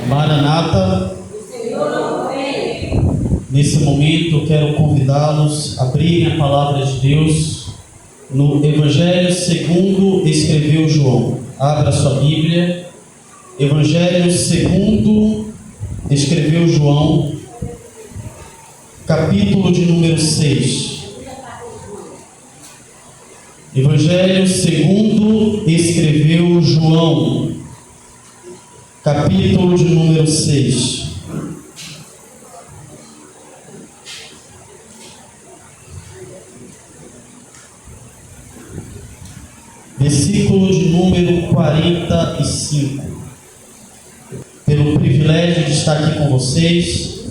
Maranata. Nesse momento eu quero convidá-los a abrirem a palavra de Deus no Evangelho segundo escreveu João. Abra sua Bíblia. Evangelho segundo escreveu João, capítulo de número 6. Evangelho segundo escreveu João, capítulo de número 6. Versículo de número 45. Pelo privilégio de estar aqui com vocês,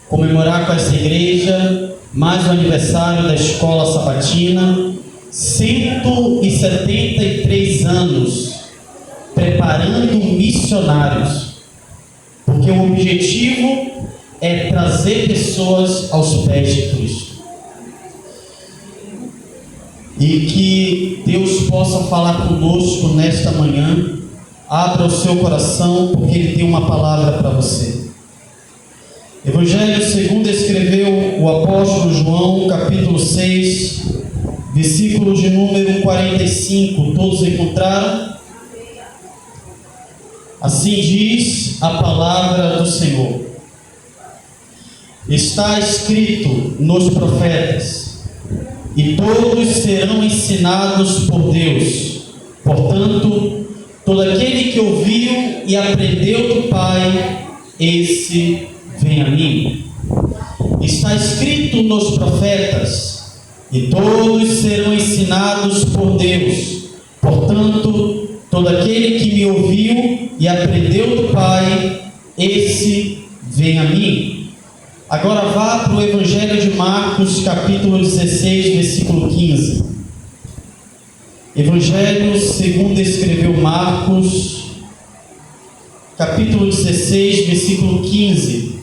comemorar com essa igreja mais um aniversário da Escola Sabatina, 173 anos preparando missionários, porque o objetivo é trazer pessoas aos pés de Cristo. E que Deus possa falar conosco nesta manhã. Abra o seu coração, porque Ele tem uma palavra para você. Evangelho segundo escreveu o apóstolo João, capítulo 6, versículo de número 45. Todos encontraram? Assim diz a palavra do Senhor. Está escrito nos profetas: e todos serão ensinados por Deus. Portanto, todo aquele que ouviu e aprendeu do Pai, esse vem a mim. Está escrito nos profetas: e todos serão ensinados por Deus. Portanto, todo aquele que me ouviu e aprendeu do Pai, esse vem a mim. Agora vá para o Evangelho de Marcos, capítulo 16, versículo 15. Evangelho segundo escreveu Marcos, capítulo 16, versículo 15.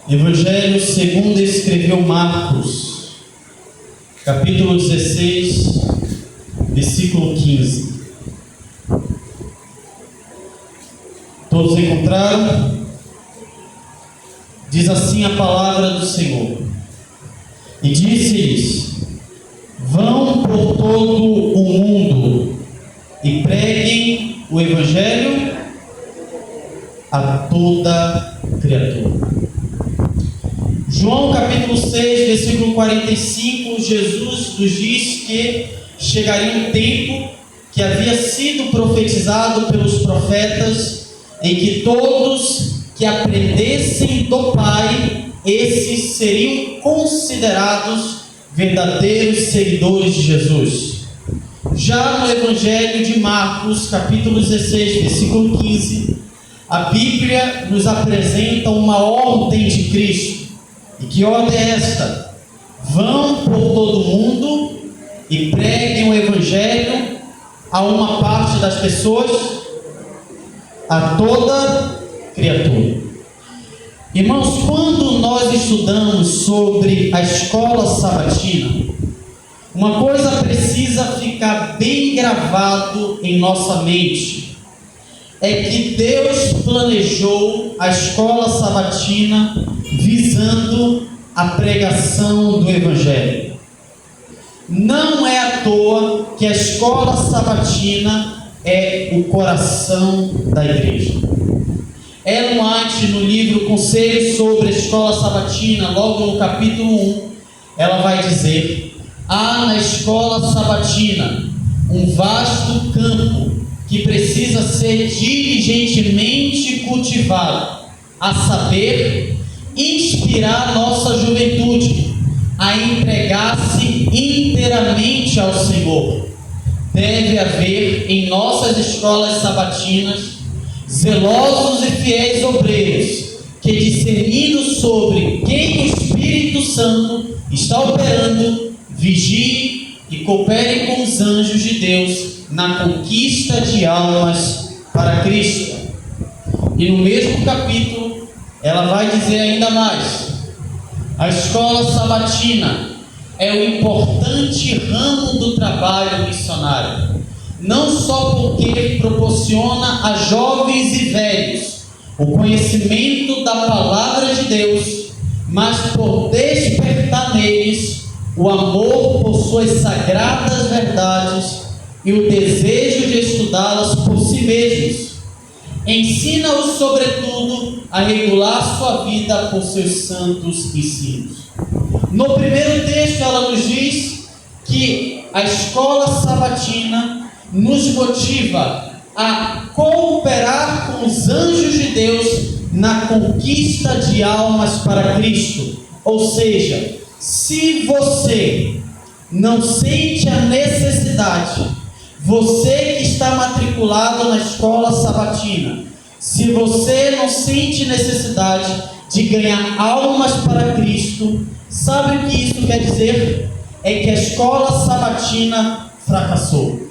Evangelho segundo escreveu Marcos, capítulo 16, versículo 15. Todos encontraram? Diz assim a palavra do Senhor. E disse-lhes: vão por todo o mundo e preguem o Evangelho a toda criatura. João capítulo 6, versículo 45, Jesus nos diz que chegaria um tempo que havia sido profetizado pelos profetas, em que todos que aprendessem do Pai, esses seriam considerados verdadeiros seguidores de Jesus. Já no Evangelho de Marcos, capítulo 16, versículo 15, a Bíblia nos apresenta uma ordem de Cristo. E que ordem é esta? Vão por todo o mundo e preguem o Evangelho a uma parte das pessoas, a toda criatura. Irmãos, quando nós estudamos sobre a escola sabatina, uma coisa precisa ficar bem gravado em nossa mente: é que Deus planejou a escola sabatina visando a pregação do Evangelho. Não é à toa que a escola sabatina é o coração da igreja. Ellen White, no livro Conselhos sobre a Escola Sabatina, logo no capítulo 1, ela vai dizer: há na escola sabatina um vasto campo que precisa ser diligentemente cultivado, a saber, inspirar nossa juventude a entregar-se inteiramente ao Senhor. Deve haver em nossas escolas sabatinas zelosos e fiéis obreiros que, discernindo sobre quem o Espírito Santo está operando, vigiem e cooperem com os anjos de Deus na conquista de almas para Cristo. E no mesmo capítulo ela vai dizer ainda mais: a escola sabatina é o importante ramo do trabalho missionário. Não só porque proporciona a jovens e velhos o conhecimento da palavra de Deus, mas por despertar neles o amor por suas sagradas verdades e o desejo de estudá-las por si mesmos. Ensina-os, sobretudo, a regular sua vida por seus santos ensinos. No primeiro texto, ela nos diz que a escola sabatina nos motiva a cooperar com os anjos de Deus na conquista de almas para Cristo. Ou seja, se você não sente a necessidade, você que está matriculado na escola sabatina, se você não sente necessidade de ganhar almas para Cristo, sabe o que isso quer dizer? É que a escola sabatina fracassou.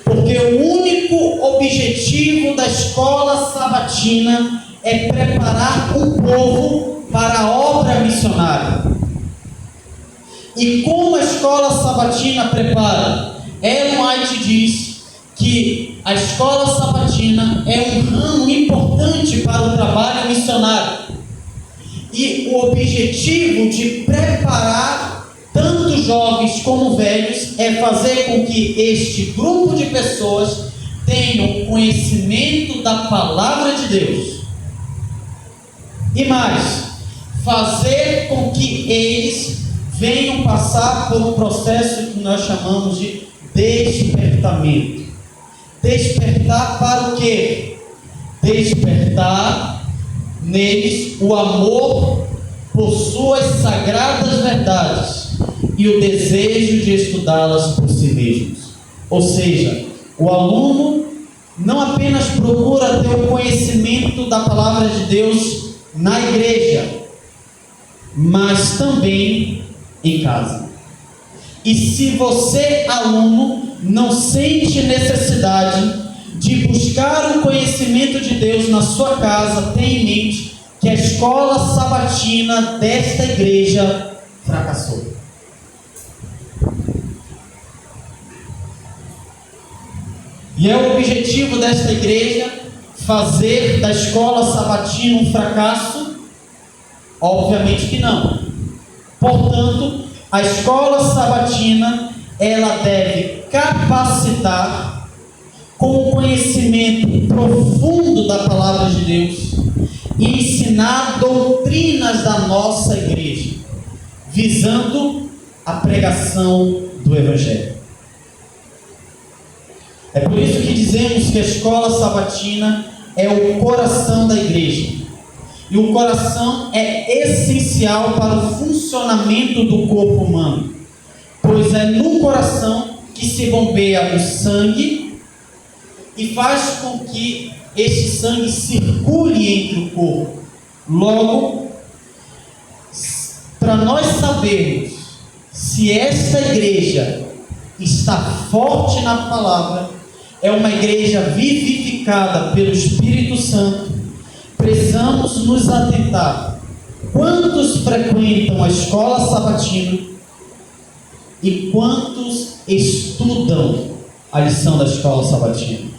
Porque o único objetivo da escola sabatina é preparar um povo para a obra missionária. E como a escola sabatina prepara? Ellen White diz que a escola sabatina é um ramo importante para o trabalho missionário. E o objetivo de preparar tanto jovens como velhos é fazer com que este grupo de pessoas tenham conhecimento da palavra de Deus. E mais, fazer com que eles venham passar por um processo que nós chamamos de despertamento. Despertar para o quê? Despertar neles o amor por suas sagradas verdades e o desejo de estudá-las por si mesmos. Ou seja, o aluno não apenas procura ter o conhecimento da palavra de Deus na igreja, mas também em casa. E se você, aluno, não sente necessidade de buscar o conhecimento de Deus na sua casa, tenha em mente que a escola sabatina desta igreja fracassou. E é o objetivo desta igreja fazer da escola sabatina um fracasso? Obviamente que não. Portanto, a escola sabatina, ela deve capacitar com o conhecimento profundo da palavra de Deus e ensinar doutrinas da nossa igreja, visando a pregação do Evangelho. É por isso que dizemos que a escola sabatina é o coração da igreja. E o coração é essencial para o funcionamento do corpo humano, pois é no coração que se bombeia o sangue e faz com que este sangue circule entre o corpo. Logo, para nós sabermos se esta igreja está forte na palavra, é uma igreja vivificada pelo Espírito Santo, precisamos nos atentar quantos frequentam a escola sabatina e quantos estudam a lição da escola sabatina.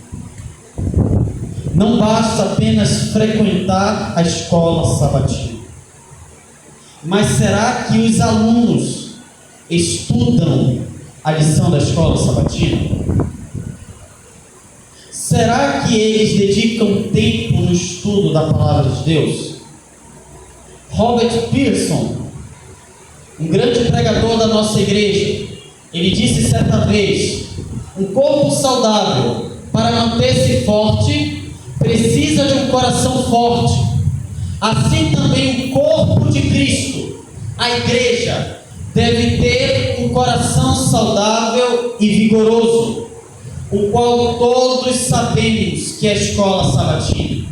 Não basta apenas frequentar a escola sabatina, mas será que os alunos estudam a lição da escola sabatina? Será que eles dedicam tempo no estudo da palavra de Deus? Robert Pearson, um grande pregador da nossa igreja, ele disse certa vez: um corpo saudável, para manter-se forte, precisa de um coração forte. Assim também o corpo de Cristo, a igreja, deve ter um coração saudável e vigoroso, o qual todos sabemos que é a escola sabatina.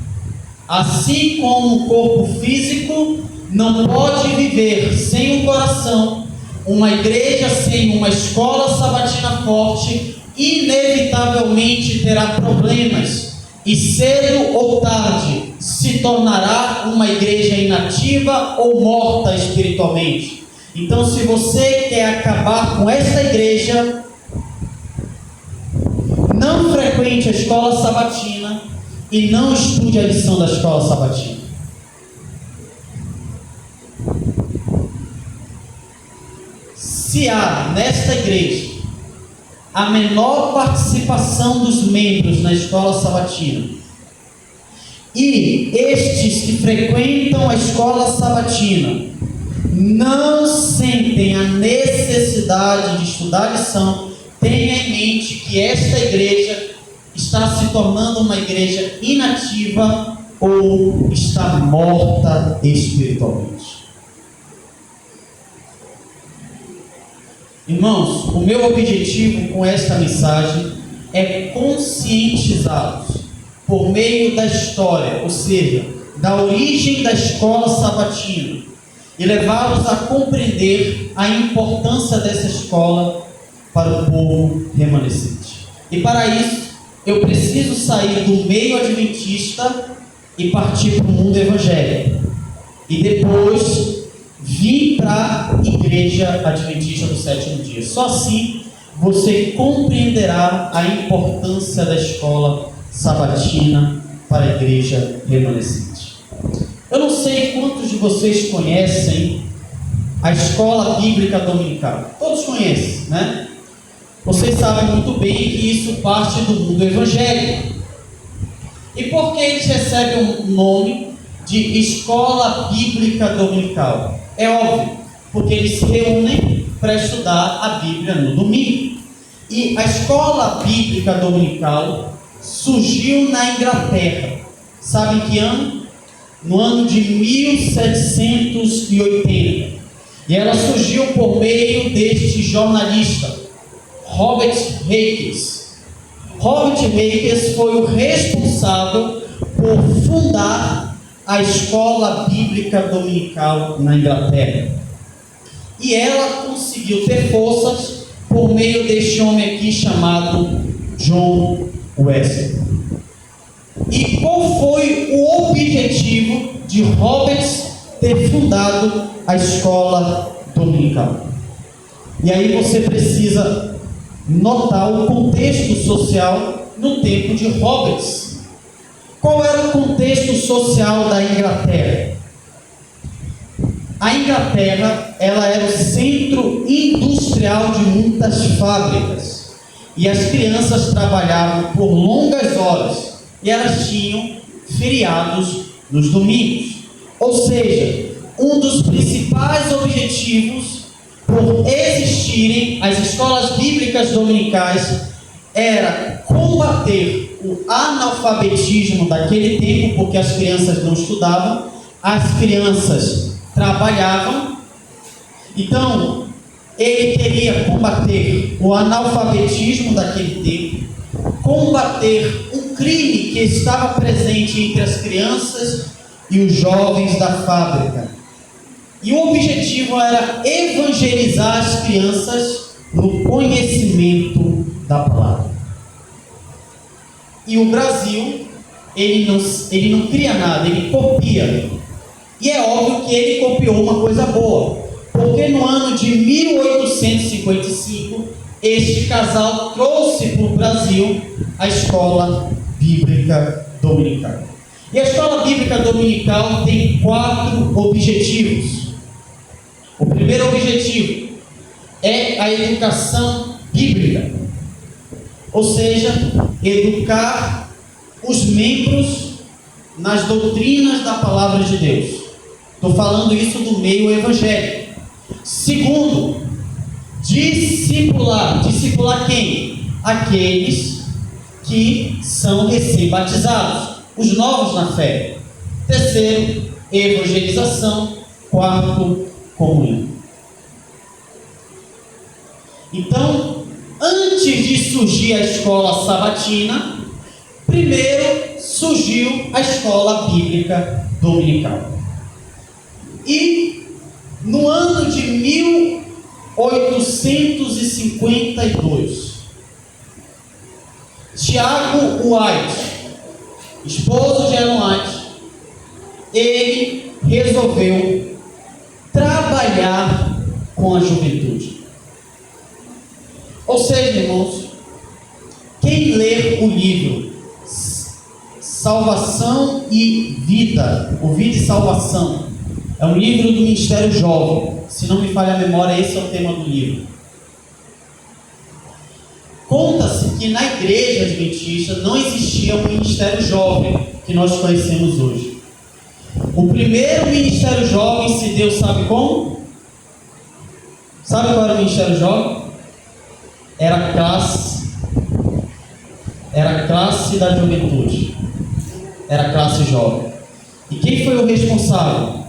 Assim como o corpo físico não pode viver sem um coração, uma igreja sem uma escola sabatina forte inevitavelmente terá problemas e cedo ou tarde se tornará uma igreja inativa ou morta espiritualmente. Então, se você quer acabar com esta igreja, não frequente a escola sabatina e não estude a lição da escola sabatina. Se há nesta igreja a menor participação dos membros na escola sabatina, e estes que frequentam a escola sabatina não sentem a necessidade de estudar a lição, tenha em mente que esta igreja está se tornando uma igreja inativa ou está morta espiritualmente. Irmãos, o meu objetivo com esta mensagem é conscientizá-los por meio da história, ou seja, da origem da escola sabatina, e levá-los a compreender a importância dessa escola para o povo remanescente. E para isso, eu preciso sair do meio adventista e partir para o mundo evangélico. E depois vir para a igreja adventista do sétimo dia. Só assim você compreenderá a importância da escola sabatina para a igreja remanescente. Eu não sei quantos de vocês conhecem a escola bíblica dominical. Todos conhecem, né? Vocês sabem muito bem que isso parte do mundo evangélico. E por que eles recebem o nome de escola bíblica dominical? É óbvio, porque eles se reúnem para estudar a Bíblia no domingo. E a escola bíblica dominical surgiu na Inglaterra. Sabe em que ano? No ano de 1780. E ela surgiu por meio deste jornalista, Robert Raikes. Robert Raikes foi o responsável por fundar a escola bíblica dominical na Inglaterra. E ela conseguiu ter forças por meio deste homem aqui chamado John Wesley. E qual foi o objetivo de Robert ter fundado a escola dominical? E aí você precisa notar o contexto social no tempo de Roberts. Qual era o contexto social da Inglaterra? A Inglaterra, ela era o centro industrial de muitas fábricas. E as crianças trabalhavam por longas horas. E elas tinham feriados nos domingos. Ou seja, um dos principais objetivos por existirem as escolas bíblicas dominicais era combater o analfabetismo daquele tempo, porque as crianças não estudavam, as crianças trabalhavam. Então, ele queria combater o analfabetismo daquele tempo, combater o crime que estava presente entre as crianças e os jovens da fábrica. E o objetivo era evangelizar as crianças no conhecimento da palavra. E o Brasil, ele não cria nada, ele copia. E é óbvio que ele copiou uma coisa boa, porque no ano de 1855, este casal trouxe para o Brasil a escola bíblica dominical. E a escola bíblica dominical tem 4 objetivos. O primeiro objetivo é a educação bíblica, ou seja, educar os membros nas doutrinas da palavra de Deus. Estou falando isso do meio evangélico. Segundo, discipular. Discipular quem? Aqueles que são recém-batizados, os novos na fé. Terceiro, evangelização. Quarto, comunhão. Então, antes de surgir a escola sabatina, primeiro surgiu a escola bíblica dominical. E no ano de 1852, Tiago White, esposo de Ellen White, ele resolveu trabalhar com a juventude. Ou seja, irmãos, quem lê o livro Salvação e Vida, ou Vida e Salvação, é um livro do Ministério Jovem. Se não me falha a memória, esse é o tema do livro. Conta-se que na igreja adventista não existia um Ministério Jovem que nós conhecemos hoje. O primeiro Ministério Jovem se deu, sabe como? Sabe qual era o Ministério Jovem? Era a classe da juventude. Era a classe jovem. E quem foi o responsável?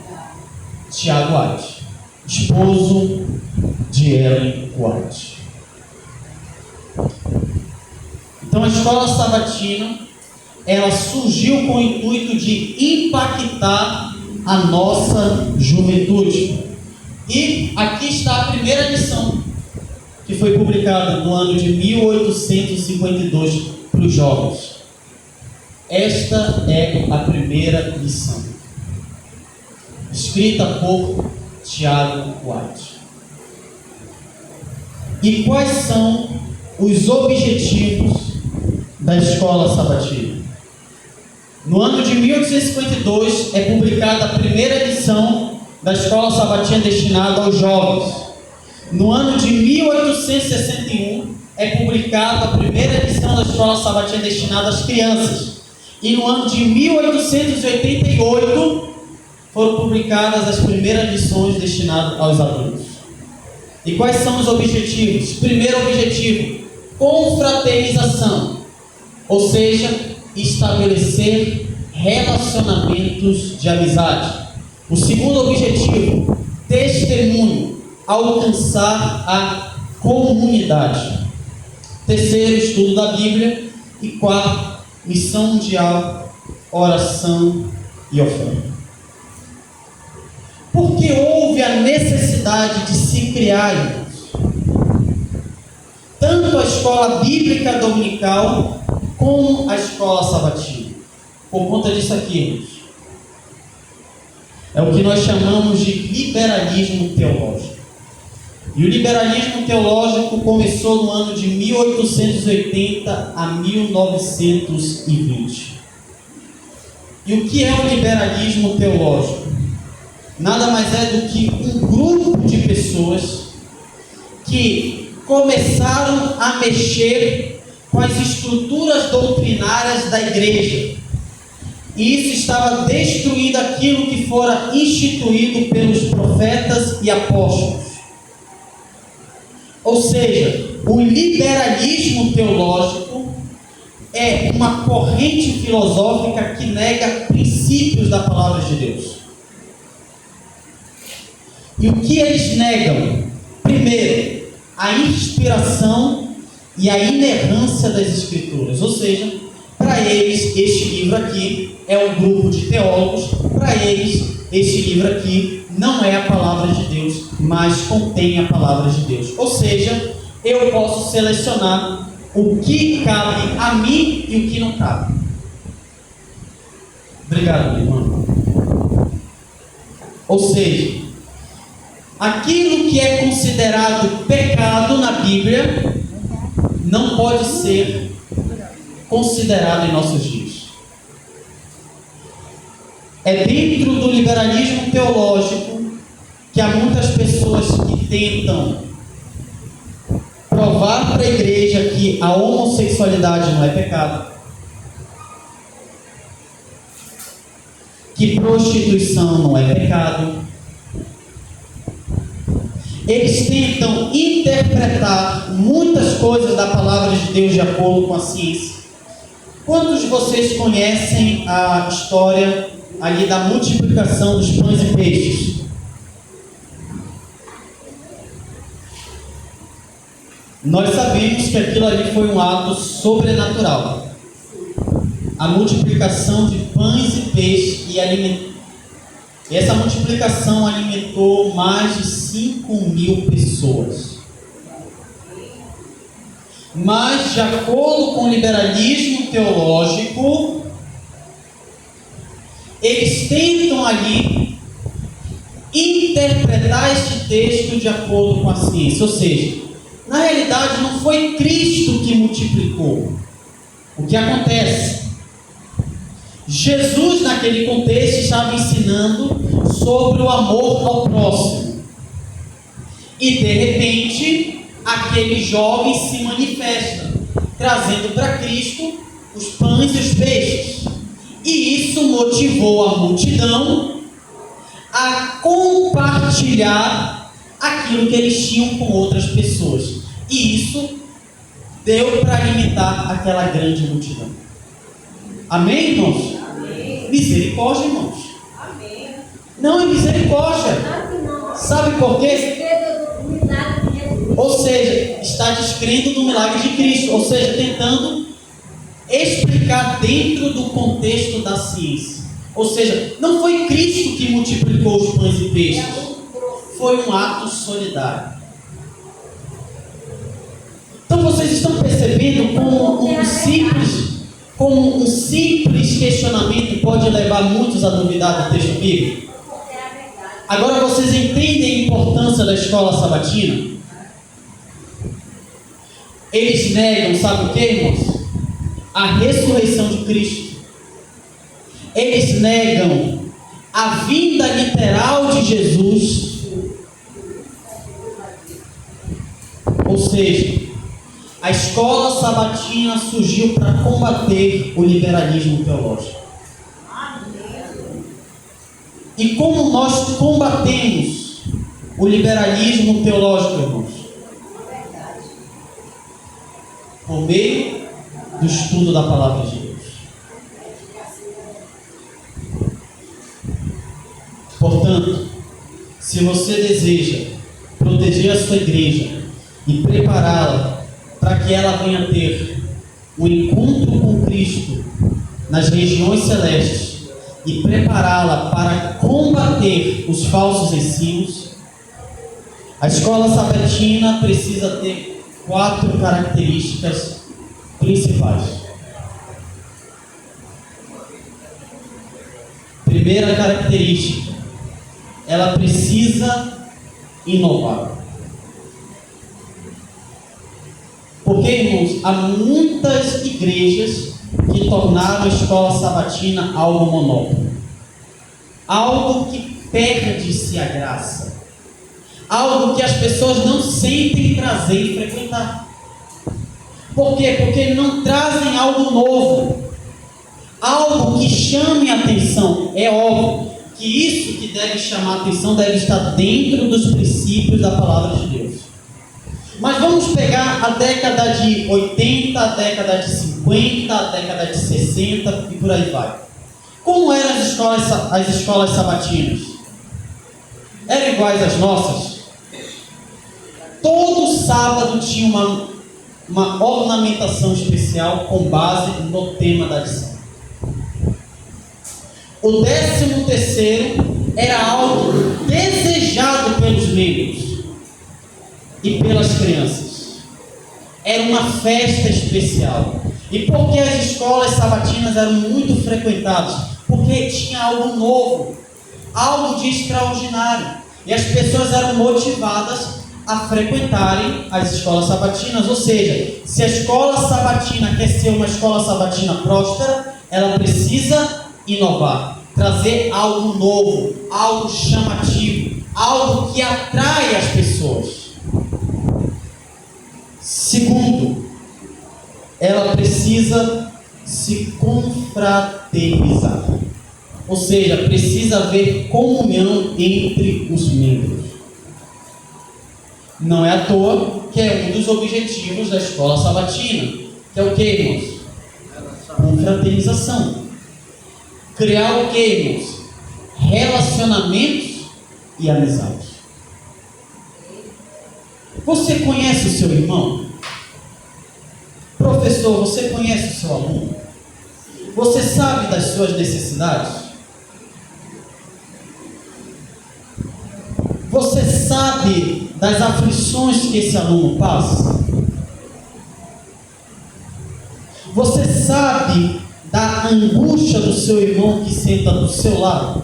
Tiago White, esposo de Ellen White. Então a escola sabatina, ela surgiu com o intuito de impactar a nossa juventude. E aqui está a primeira lição, que foi publicada no ano de 1852 para os jovens. Esta é a primeira lição, escrita por Tiago White. E quais são os objetivos da escola sabatina? No ano de 1852 é publicada a primeira edição da escola sabatina destinada aos jovens. No ano de 1861 é publicada a primeira edição da escola sabatina destinada às crianças. E no ano de 1888 foram publicadas as primeiras lições destinadas aos adultos. E quais são os objetivos? Primeiro objetivo, confraternização, ou seja, estabelecer relacionamentos de amizade. O segundo objetivo, testemunho, alcançar a comunidade. Terceiro, estudo da Bíblia. E quarto, missão mundial, oração e oferta. Porque houve a necessidade de se criar tanto a escola bíblica dominical como a escola sabatina. Por conta disso aqui, é o que nós chamamos de liberalismo teológico. E o liberalismo teológico começou no ano de 1880 a 1920. E o que é o liberalismo teológico? Nada mais é do que um grupo de pessoas que começaram a mexer com as estruturas doutrinárias da igreja. E isso estava destruindo aquilo que fora instituído pelos profetas e apóstolos. Ou seja, o liberalismo teológico é uma corrente filosófica que nega princípios da palavra de Deus. E o que eles negam? Primeiro, a inspiração e a inerrância das Escrituras. Ou seja, para eles, este livro aqui é um grupo de teólogos. Para eles, este livro aqui não é a palavra de Deus, mas contém a palavra de Deus. Ou seja, eu posso selecionar o que cabe a mim e o que não cabe. Obrigado, irmão. Ou seja, aquilo que é considerado pecado na Bíblia não pode ser considerado em nossos dias. É dentro do liberalismo teológico que há muitas pessoas que tentam provar para a igreja que a homossexualidade não é pecado, que prostituição não é pecado. Eles tentam interpretar muitas coisas da palavra de Deus de acordo com a ciência. Quantos de vocês conhecem a história ali da multiplicação dos pães e peixes? Nós sabemos que aquilo ali foi um ato sobrenatural. A multiplicação de pães e peixes e essa multiplicação alimentou mais de 5.000 pessoas. Mas, de acordo com o liberalismo teológico, eles tentam ali interpretar interpretar este texto de acordo com a ciência. Ou seja, na realidade não foi Cristo que multiplicou. O que acontece? Jesus, naquele contexto, estava ensinando sobre o amor ao próximo. E de repente, aquele jovem se manifesta, trazendo para Cristo os pães e os peixes. E isso motivou a multidão a compartilhar aquilo que eles tinham com outras pessoas. E isso deu para alimentar aquela grande multidão. Amém, irmãos? Amém. Misericórdia, irmãos. Amém. Não é misericórdia. Sabe por quê? Ou seja, está descrendo do milagre de Cristo. Ou seja, tentando explicar dentro do contexto da ciência. Ou seja, não foi Cristo que multiplicou os pães e peixes. Foi um ato solidário. Então vocês estão percebendo como um simples questionamento pode levar muitos a duvidar do texto bíblico? Agora vocês entendem a importância da escola sabatina? Eles negam, sabe o que, irmãos? A ressurreição de Cristo. Eles negam a vinda literal de Jesus. Ou seja, a escola sabatina surgiu para combater o liberalismo teológico. E como nós combatemos o liberalismo teológico, irmãos? Por meio do estudo da palavra de Deus. Portanto, se você deseja proteger a sua igreja e prepará-la para que ela venha ter um encontro com Cristo nas regiões celestes e prepará-la para combater os falsos ensinos, a escola sabatina precisa ter 4 características principais. Primeira característica, ela precisa inovar. Porque, irmãos, há muitas igrejas que tornaram a escola sabatina algo monótono, algo que perde-se a graça, algo que as pessoas não sentem prazer em frequentar. Por quê? Porque não trazem algo novo, algo que chame a atenção. É óbvio que isso que deve chamar a atenção deve estar dentro dos princípios da palavra de Deus. Mas vamos pegar a década de 80, a década de 50, a década de 60 e por aí vai. Como eram as escolas sabatinas? Eram iguais às nossas? Todo sábado tinha uma ornamentação especial com base no tema da lição. O 13º era algo desejado pelos membros e pelas crianças. Era uma festa especial. E por que as escolas sabatinas eram muito frequentadas? Porque tinha algo novo, algo de extraordinário. E as pessoas eram motivadas a frequentarem as escolas sabatinas. Ou seja, se a escola sabatina quer ser uma escola sabatina próspera, ela precisa inovar, trazer algo novo, algo chamativo, algo que atrai as pessoas. Segundo, ela precisa se confraternizar. Ou seja, precisa haver comunhão entre os membros. Não é à toa que é um dos objetivos da escola sabatina, que é o que, irmãos? Confraternização. Criar o que, irmãos? Relacionamentos e amizades. Você conhece o seu irmão? Professor, você conhece o seu aluno? Você sabe das suas necessidades? Você sabe das aflições que esse aluno passa? Você sabe da angústia do seu irmão que senta do seu lado?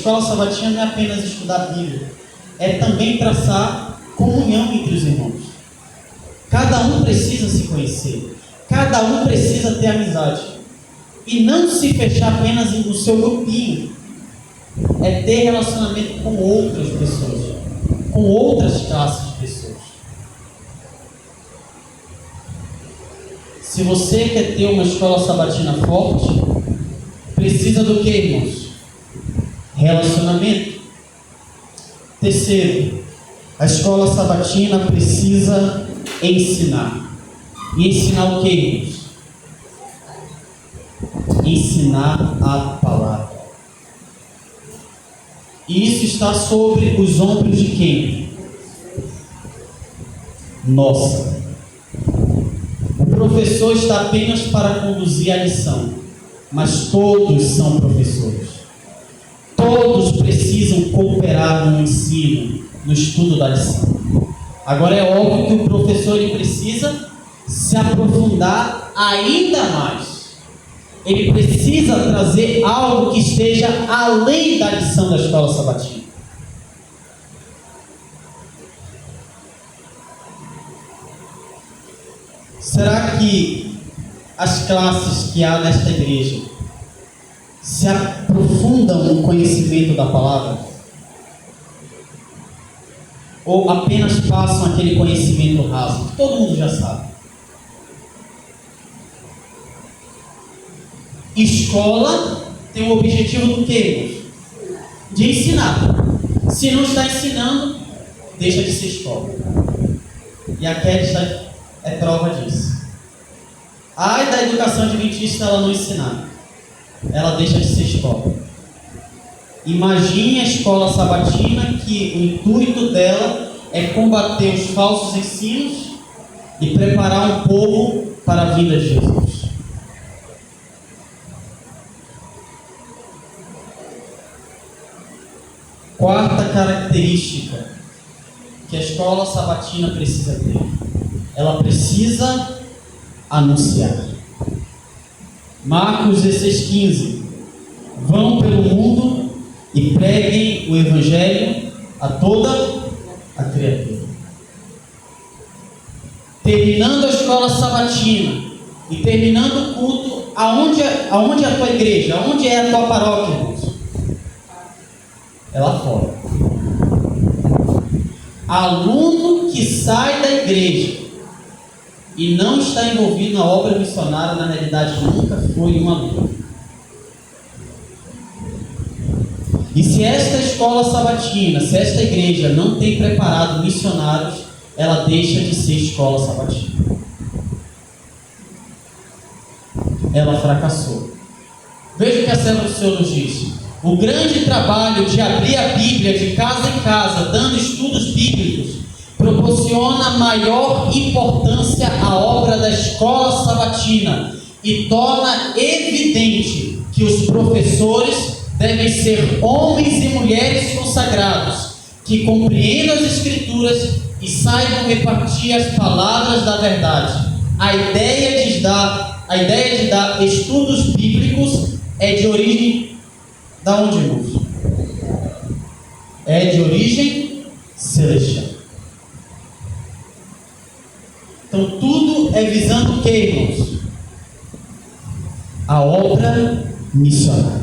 escola sabatina não é apenas estudar a Bíblia, é também traçar comunhão entre os irmãos. Cada um precisa se conhecer, cada um precisa ter amizade, e não se fechar apenas no seu grupinho. É ter relacionamento com outras pessoas, com outras classes de pessoas. Se você quer ter uma escola sabatina forte, precisa do que, irmãos? Relacionamento. Terceiro, a escola sabatina precisa ensinar. E ensinar o que, irmãos? Ensinar a palavra. E isso está sobre os ombros de quem? Nossa. O professor está apenas para conduzir a lição, mas todos são professores. Todos precisam cooperar no ensino, no estudo da lição. Agora é óbvio que o professor ele precisa se aprofundar ainda mais. Ele precisa trazer algo que esteja além da lição da escola sabatina. Será que as classes que há nesta igreja se aprofundam no conhecimento da palavra? Ou apenas passam aquele conhecimento raso, que todo mundo já sabe? Escola tem o objetivo do quê? De ensinar. Se não está ensinando, deixa de ser escola. E a Kelly é prova disso. Ai da educação adventista ela não ensinar, ela deixa de ser escola. Imagine a escola sabatina, que o intuito dela é combater os falsos ensinos e preparar um povo para a vinda de Jesus. Quarta característica que a escola sabatina precisa ter: ela precisa anunciar. Marcos 16,15: vão pelo mundo e preguem o evangelho a toda a criatura. Terminando a escola sabatina e terminando o culto, aonde é a tua igreja? Aonde é a tua paróquia, irmãos? É lá fora. Aluno que sai da igreja e não está envolvido na obra missionária, na realidade nunca foi um aluno. E se esta escola sabatina, se esta igreja não tem preparado missionários, ela deixa de ser escola sabatina. Ela fracassou. Veja o que a Serva do Senhor nos diz. O grande trabalho de abrir a Bíblia de casa em casa, dando estudos bíblicos, proporciona maior importância à obra da escola sabatina e torna evidente que os professores devem ser homens e mulheres consagrados, que compreendam as Escrituras e saibam repartir as palavras da verdade. A ideia de dar estudos bíblicos é de origem, da onde, irmãos? É de origem celestial. Então tudo é visando o que, irmãos? A obra missionária.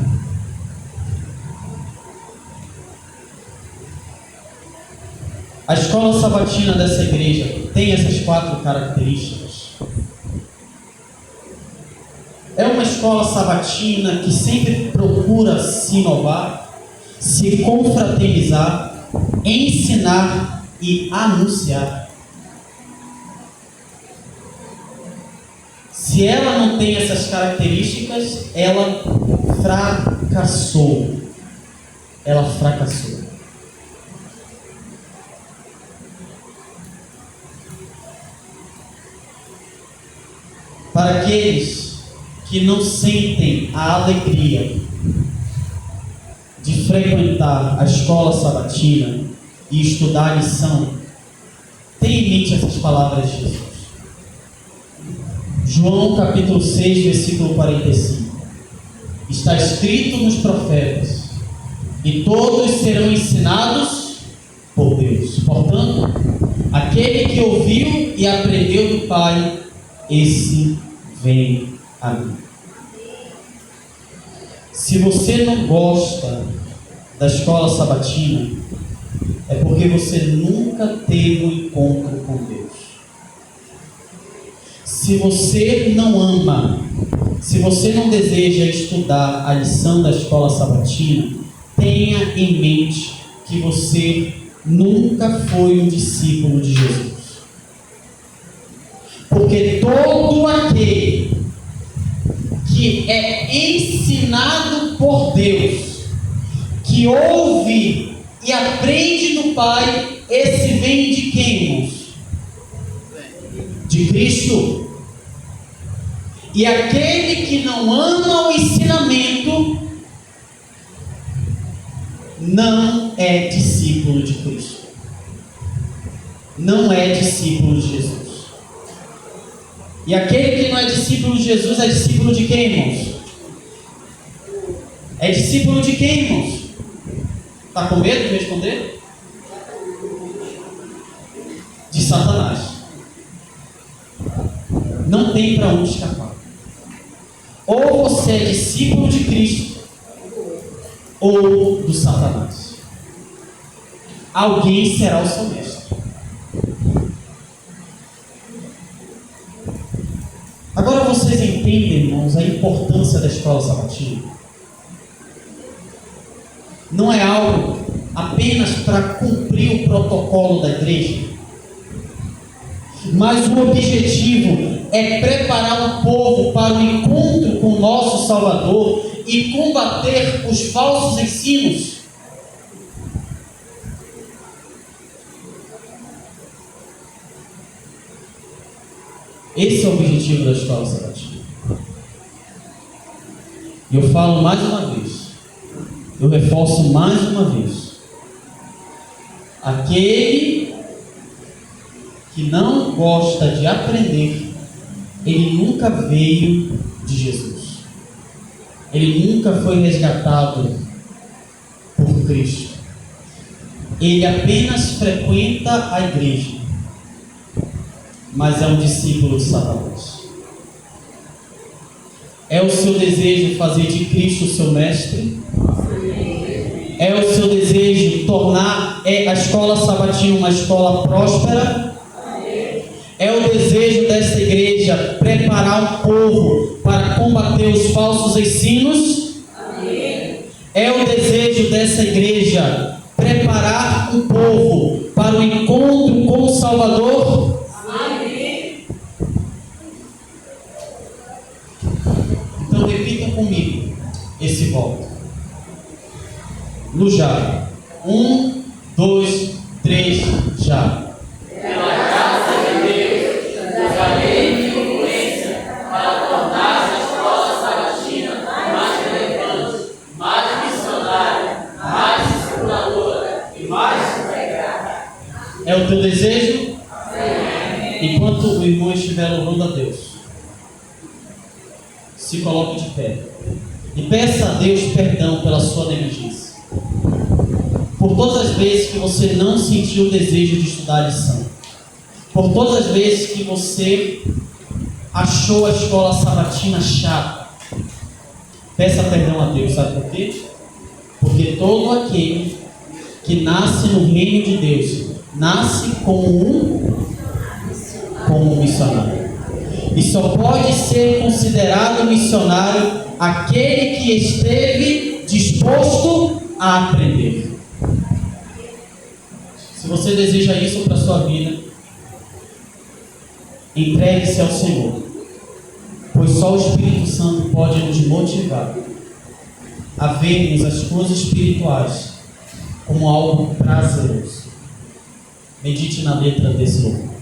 A escola sabatina dessa igreja tem essas 4 características. É uma escola sabatina que sempre procura se inovar, se confraternizar, ensinar e anunciar. Se ela não tem essas características, ela fracassou. Ela fracassou. Para aqueles que não sentem a alegria de frequentar a escola sabatina e estudar a lição, tenha em mente essas palavras de Jesus. João capítulo 6, versículo 45. Está escrito nos profetas: e todos serão ensinados por Deus. Portanto, aquele que ouviu e aprendeu do Pai, esse vem a mim. Se você não gosta da escola sabatina, é porque você nunca teve um encontro com Deus. Se você não ama, se você não deseja estudar a lição da escola sabatina, tenha em mente que você nunca foi um discípulo de Jesus. Porque todo aquele que é ensinado por Deus, que ouve e aprende do Pai, esse vem de quem, irmãos? De Cristo. E aquele que não ama o ensinamento não é discípulo de Cristo. Não é discípulo de Jesus. E aquele que não é discípulo de Jesus é discípulo de quem, irmãos? É discípulo de quem, irmãos? Está com medo de responder? De Satanás. Não tem para onde escapar. Ou você é discípulo de Cristo, ou do Satanás. Alguém será o seu mestre. Agora vocês entendem, irmãos, a importância da escola sabatina? Não é algo apenas para cumprir o protocolo da igreja, mas o objetivo é preparar o povo para o encontro com o nosso Salvador e combater os falsos ensinos. Esse é o objetivo da escola sabatina. E eu falo mais uma vez, eu reforço mais uma vez: aquele que não gosta de aprender, ele nunca veio de Jesus. Ele nunca foi resgatado por Cristo. Ele apenas frequenta a igreja, mas é um discípulo de Satanás. É o seu desejo fazer de Cristo o seu mestre? É o seu desejo tornar a escola sabatina uma escola próspera? É o desejo desta igreja preparar o povo para combater os falsos ensinos? É o desejo dessa igreja preparar o povo para o encontro com o Salvador? Então repitam comigo esse voto. No já. 1, 2, 3, já. É o teu desejo? Enquanto o irmão estiver louvando a Deus, se coloque de pé e peça a Deus perdão pela sua negligência, por todas as vezes que você não sentiu o desejo de estudar a lição, por todas as vezes que você achou a escola sabatina chata. Peça perdão a Deus, sabe por quê? Porque todo aquele que nasce no reino de Deus nasce como um missionário. E só pode ser considerado missionário aquele que esteve disposto a aprender. Se você deseja isso para a sua vida, entregue-se ao Senhor, pois só o Espírito Santo pode nos motivar a vermos as coisas espirituais como algo prazeroso. Medite na letra desse louvor.